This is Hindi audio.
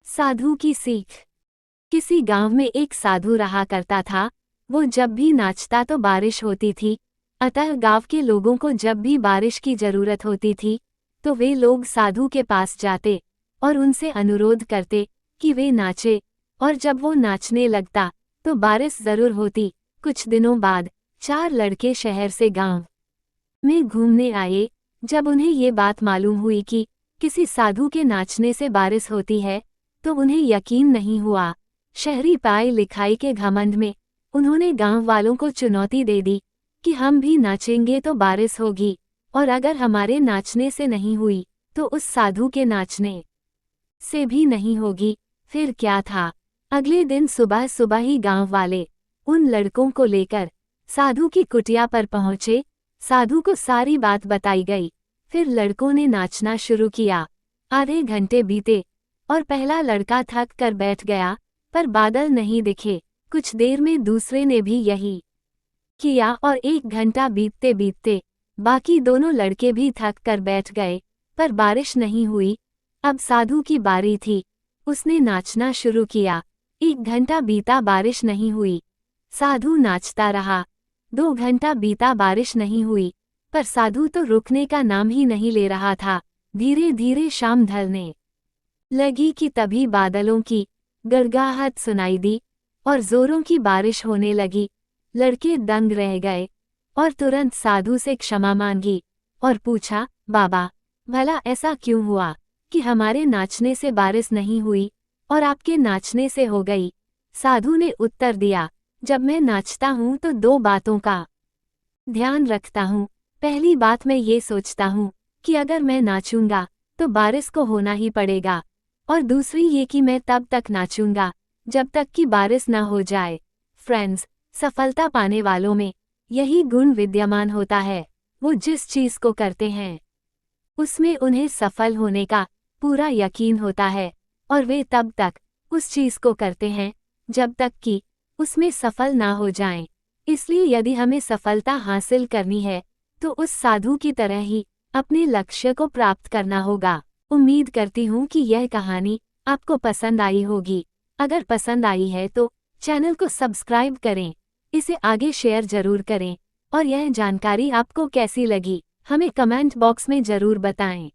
साधु की सीख। किसी गांव में एक साधु रहा करता था। वो जब भी नाचता तो बारिश होती थी, अतः गांव के लोगों को जब भी बारिश की जरूरत होती थी तो वे लोग साधु के पास जाते और उनसे अनुरोध करते कि वे नाचे, और जब वो नाचने लगता तो बारिश जरूर होती। कुछ दिनों बाद 4 लड़के शहर से गांव में घूमने आए। जब उन्हें ये बात मालूम हुई कि किसी साधु के नाचने से बारिश होती है तो उन्हें यकीन नहीं हुआ। शहरी पढ़ाई लिखाई के घमंड में उन्होंने गांव वालों को चुनौती दे दी कि हम भी नाचेंगे तो बारिश होगी, और अगर हमारे नाचने से नहीं हुई तो उस साधु के नाचने से भी नहीं होगी। फिर क्या था, अगले दिन सुबह सुबह ही गांव वाले उन लड़कों को लेकर साधु की कुटिया पर पहुंचे। साधु को सारी बात बताई गई। फिर लड़कों ने नाचना शुरू किया। आधे घंटे बीते और पहला लड़का थक कर बैठ गया, पर बादल नहीं दिखे। कुछ देर में दूसरे ने भी यही किया और 1 घंटा बीतते बीतते बाकी दोनों लड़के भी थक कर बैठ गए, पर बारिश नहीं हुई। अब साधु की बारी थी। उसने नाचना शुरू किया। 1 घंटा बीता, बारिश नहीं हुई। साधु नाचता रहा। 2 घंटा बीता, बारिश नहीं हुई, पर साधु तो रुकने का नाम ही नहीं ले रहा था। धीरे धीरे शाम ढलने लगी कि तभी बादलों की गड़गड़ाहट सुनाई दी और जोरों की बारिश होने लगी। लड़के दंग रह गए और तुरंत साधु से क्षमा मांगी और पूछा, बाबा, भला ऐसा क्यों हुआ कि हमारे नाचने से बारिश नहीं हुई और आपके नाचने से हो गई? साधु ने उत्तर दिया, जब मैं नाचता हूँ तो 2 बातों का ध्यान रखता हूँ। पहली बात, मैं ये सोचता हूँ कि अगर मैं नाचूंगा तो बारिश को होना ही पड़ेगा, और दूसरी ये कि मैं तब तक नाचूंगा जब तक कि बारिश ना हो जाए। फ्रेंड्स, सफलता पाने वालों में यही गुण विद्यमान होता है। वो जिस चीज को करते हैं उसमें उन्हें सफल होने का पूरा यकीन होता है, और वे तब तक उस चीज को करते हैं जब तक कि उसमें सफल ना हो जाएं। इसलिए यदि हमें सफलता हासिल करनी है तो उस साधु की तरह ही अपने लक्ष्य को प्राप्त करना होगा। उम्मीद करती हूँ कि यह कहानी आपको पसंद आई होगी। अगर पसंद आई है तो चैनल को सब्सक्राइब करें, इसे आगे शेयर जरूर करें, और यह जानकारी आपको कैसी लगी हमें कमेंट बॉक्स में जरूर बताएं।